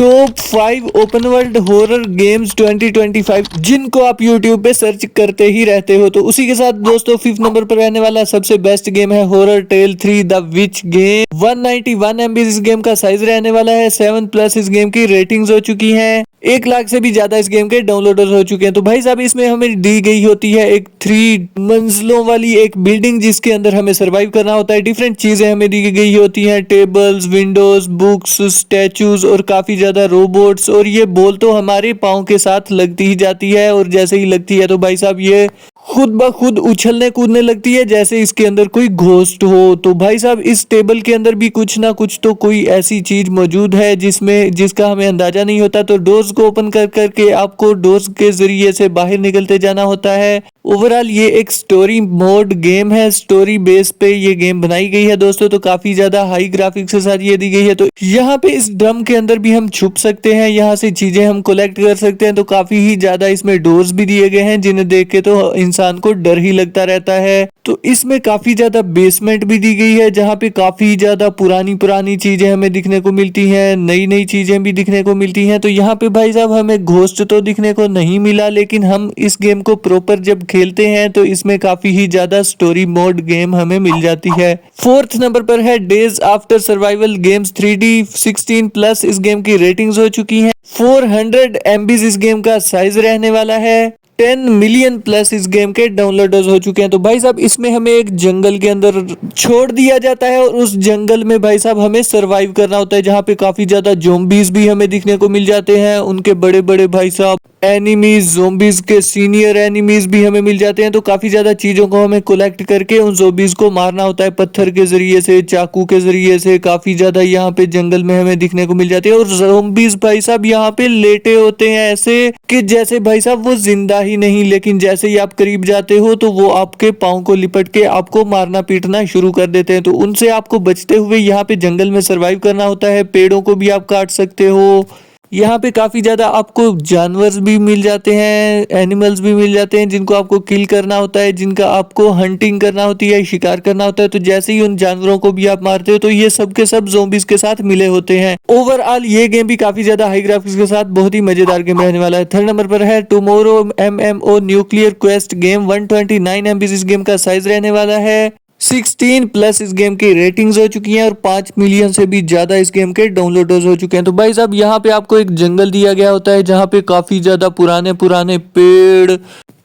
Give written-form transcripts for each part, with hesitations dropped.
Top 5 open world horror games 2025 जिनको आप YouTube पे सर्च करते ही रहते हो। तो उसी के साथ दोस्तों 5th नंबर पर रहने वाला सबसे बेस्ट गेम है horror tale 3 the witch game. 191 MB इस गेम का साइज रहने वाला है। 7+ इस गेम की रेटिंग्स हो चुकी हैं। 1 लाख से भी ज्यादा इस गेम के डाउनलोडर्स हो चुके हैं। तो भाई साहब इसमें हमें दी गई होती है एक 3 मंजिलों वाली एक बिल्डिंग जिसके अंदर हमें सरवाइव करना होता है। डिफरेंट चीजें हमें दी गई होती हैं, टेबल्स, विंडोज, बुक्स, स्टैचूज और काफी ज्यादा रोबोट्स। और ये बॉल तो हमारे पाँव के साथ लगती ही जाती है और जैसे ही लगती है तो भाई साहब ये खुद ब खुद उछलने कूदने लगती है जैसे इसके अंदर कोई घोस्ट हो। तो भाई साहब इस टेबल के अंदर भी कुछ ना कुछ तो कोई ऐसी चीज मौजूद है जिसका हमें अंदाजा नहीं होता। तो डोर्स को ओपन कर करके आपको डोर्स के जरिए से बाहर निकलते जाना होता है। ओवरऑल ये एक स्टोरी मोड गेम है। स्टोरी बेस पे ये गेम बनाई गई है दोस्तों। तो काफी ज्यादा हाई ग्राफिक्स के साथ ये दी गई है। तो यहाँ पे इस ड्रम के अंदर भी हम छुप सकते हैं, यहाँ से चीजें हम कलेक्ट कर सकते हैं। तो काफी ही ज्यादा इसमें डोर्स भी दिए गए हैं जिन्हें देख के तो इंसान को डर ही लगता रहता है। तो इसमें काफी ज्यादा बेसमेंट भी दी गई है जहाँ पे काफी ज्यादा पुरानी पुरानी चीजें हमें दिखने को मिलती हैं, नई नई चीजें भी दिखने को मिलती हैं। तो यहाँ पे भाई साहब हमें घोस्ट तो दिखने को नहीं मिला, लेकिन हम इस गेम को प्रॉपर जब खेलते हैं तो इसमें काफी ही ज्यादा स्टोरी मोड गेम हमें मिल जाती है। 4th नंबर पर है days after survival games 3D। 16+ इस गेम की रेटिंग्स हो चुकी हैं। 400 MB इस गेम का साइज रहने वाला है। 10 मिलियन प्लस इस गेम के डाउनलोडर्स हो चुके हैं। तो भाई साहब इसमें हमें एक जंगल के अंदर छोड़ दिया जाता है और उस जंगल में भाई साहब हमें सरवाइव करना होता है, जहाँ पे काफी ज्यादा ज़ॉम्बीज भी हमें दिखने को मिल जाते हैं। उनके बड़े बड़े भाई साहब एनिमीज, ज़ॉम्बीज के सीनियर एनिमीज भी हमें मिल जाते हैं। तो काफी ज्यादा चीजों को हमें कलेक्ट करके उन ज़ॉम्बीज को मारना होता है, पत्थर के जरिए से, चाकू के जरिए से। काफी ज्यादा यहाँ पे जंगल में हमें दिखने को मिल जाते हैं। और ज़ॉम्बीज भाई साहब यहाँ पे लेटे होते हैं ऐसे कि जैसे भाई साहब वो जिंदा ही नहीं, लेकिन जैसे ही आप करीब जाते हो तो वो आपके पाँव को लिपट के आपको मारना पीटना शुरू कर देते हैं। तो उनसे आपको बचते हुए यहाँ पे जंगल में सरवाइव करना होता है। पेड़ों को भी आप काट सकते हो। यहाँ पे काफी ज्यादा आपको जानवर भी मिल जाते हैं, एनिमल्स भी मिल जाते हैं जिनको आपको किल करना होता है, जिनका आपको हंटिंग करना होती है, शिकार करना होता है। तो जैसे ही उन जानवरों को भी आप मारते हो तो ये सब के सब ज़ॉम्बीज के साथ मिले होते हैं। ओवरऑल ये गेम भी काफी ज्यादा हाई ग्राफिक्स के साथ बहुत ही मजेदार गेम रहने वाला है। 3rd नंबर पर है tomorrow MMO nuclear quest game. 129 MB इस गेम का साइज रहने वाला है। 16+ इस गेम की रेटिंग्स हो चुकी हैं और 5 मिलियन से भी ज्यादा इस गेम के डाउनलोडर्स हो चुके हैं। तो भाई साहब यहाँ पे आपको एक जंगल दिया गया होता है जहाँ पे काफी ज्यादा पुराने पुराने पेड़,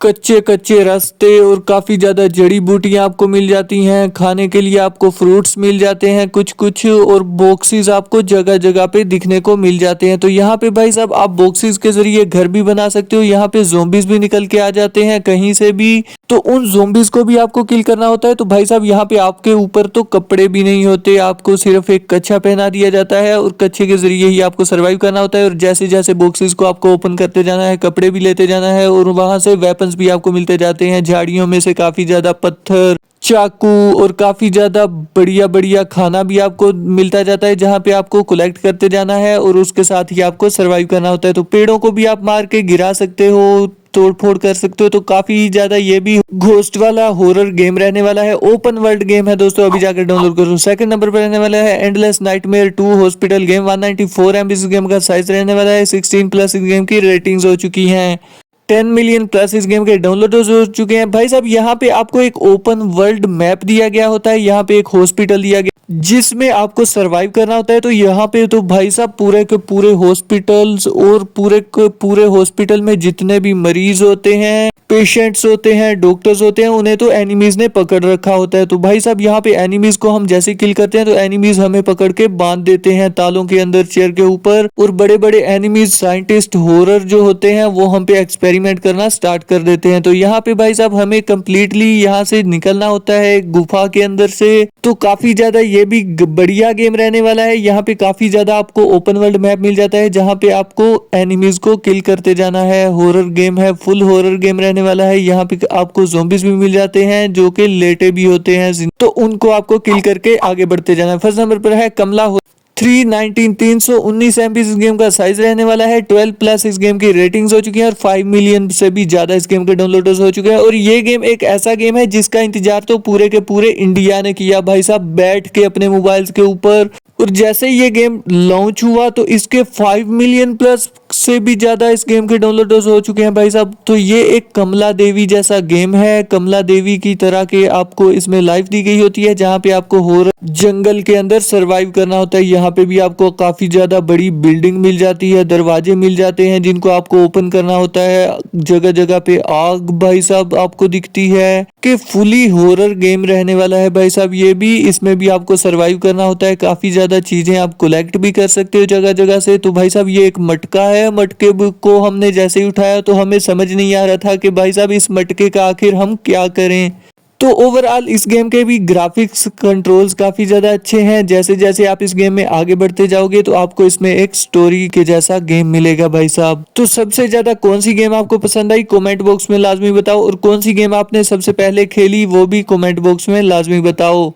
कच्चे कच्चे रास्ते और काफी ज्यादा जड़ी बूटियां आपको मिल जाती हैं। खाने के लिए आपको फ्रूट्स मिल जाते हैं कुछ कुछ, और बॉक्सेस आपको जगह जगह पे दिखने को मिल जाते हैं। तो यहाँ पे भाई साहब आप बॉक्सेस के जरिए घर भी बना सकते हो। यहाँ पे ज़ॉम्बीज भी निकल के आ जाते हैं कहीं से भी, तो उन ज़ॉम्बीज को भी आपको किल करना होता है। तो भाई साहब यहाँ पे आपके ऊपर तो कपड़े भी नहीं होते, आपको सिर्फ एक कच्छा पहना दिया जाता है और कच्छे के जरिए ही आपको सरवाइव करना होता है। और जैसे जैसे बॉक्सेस को आपको ओपन करते जाना है, कपड़े भी लेते जाना है और वहां से वेपन भी आपको मिलते जाते हैं। झाड़ियों में से काफी ज्यादा पत्थर, चाकू और काफी ज्यादा बढ़िया बढ़िया खाना भी आपको मिलता जाता है जहां पे आपको कलेक्ट करते जाना है और उसके साथ ही आपको सरवाइव करना होता है। तो पेड़ों को भी आप मार के गिरा सकते हो, तोड़ फोड़ कर सकते हो। तो काफी ज्यादा ये भी घोस्ट वाला हॉरर गेम रहने वाला है। ओपन वर्ल्ड गेम है दोस्तों, अभी जाकर डाउनलोड करो। 2nd नंबर पर रहने वाला है endless nightmare 2 hospital game. 194 MB इस गेम का साइज रहने वाला है। 16+ इस गेम की रेटिंग्स हो चुकी हैं। 10 मिलियन प्लस इस गेम के डाउनलोडर्स हो चुके हैं। भाई साहब यहाँ पे आपको एक ओपन वर्ल्ड मैप दिया गया होता है। यहाँ पे एक हॉस्पिटल दिया गया जिसमें आपको सरवाइव करना होता है। तो यहाँ पे तो भाई साहब पूरे के पूरे हॉस्पिटल्स और पूरे के पूरे हॉस्पिटल में जितने भी मरीज होते हैं, पेशेंट्स होते हैं, डॉक्टर्स होते हैं, उन्हें तो एनिमीज ने पकड़ रखा होता है। तो भाई साहब यहाँ पे एनिमीज को हम जैसे किल करते हैं तो एनिमीज हमें पकड़ के बांध देते हैं तालों के अंदर, चेयर के ऊपर। और बड़े बड़े एनिमीज, साइंटिस्ट, हॉरर जो होते हैं वो हम पे एक्सपेरिमेंट करना स्टार्ट कर देते हैं। तो यहाँ पे भाई साहब हमें कम्प्लीटली यहाँ से निकलना होता है गुफा के अंदर से। तो काफी ज्यादा ये भी बढ़िया गेम रहने वाला है। यहाँ पे काफी ज्यादा आपको ओपन वर्ल्ड मैप मिल जाता है जहाँ पे आपको एनिमीज को किल करते जाना है। हॉरर गेम है, फुल हॉरर गेम रहने वाला है। यहाँ पे आपको ज़ॉम्बीज भी मिल जाते हैं जो कि लेटे भी होते हैं, तो उनको आपको किल करके आगे बढ़ते जाना है। 1st नंबर पर है कमला 319 MB इस गेम का साइज रहने वाला है। 12+ इस गेम की रेटिंग्स हो चुकी हैं और 5 मिलियन से भी ज्यादा इस गेम के डाउनलोडर्स हो चुके हैं। और ये गेम एक ऐसा गेम है जिसका इंतजार तो पूरे के पूरे इंडिया ने किया भाई साहब, बैठ के अपने मोबाइल्स के ऊपर और जैसे ये गेम लॉन्च हुआ तो इसके 5 मिलियन प्लस से भी ज्यादा इस गेम के डाउनलोडर्स हो चुके हैं भाई साहब। तो ये एक कमला देवी जैसा गेम है। कमला देवी की तरह के आपको इसमें लाइफ दी गई होती है, जहाँ पे आपको हॉरर जंगल के अंदर सरवाइव करना होता है। यहाँ पे भी आपको काफी ज्यादा बड़ी बिल्डिंग मिल जाती है, दरवाजे मिल जाते हैं जिनको आपको ओपन करना होता है। जगह जगह पे आग भाई साहब आपको दिखती है कि फुली हॉरर गेम रहने वाला है भाई साहब। ये भी इसमें भी आपको सरवाइव करना होता है। काफी ज्यादा चीजें आप कलेक्ट भी कर सकते हो जगह जगह से। तो भाई साहब ये एक मटका है। मटके को हमने जैसे ही उठाया तो हमें समझ नहीं आ रहा था कि भाई साहब इस मटके का आखिर हम क्या करें। तो ओवरऑल इस गेम के भी ग्राफिक्स कंट्रोल्स काफी ज्यादा अच्छे हैं। जैसे जैसे आप इस गेम में आगे बढ़ते जाओगे तो आपको इसमें एक स्टोरी के जैसा गेम मिलेगा भाई साहब। तो सबसे ज्यादा कौन सी गेम आपको पसंद आई कमेंट बॉक्स में लाजमी बताओ, और कौन सी गेम आपने सबसे पहले खेली वो भी कमेंट बॉक्स में लाजमी बताओ।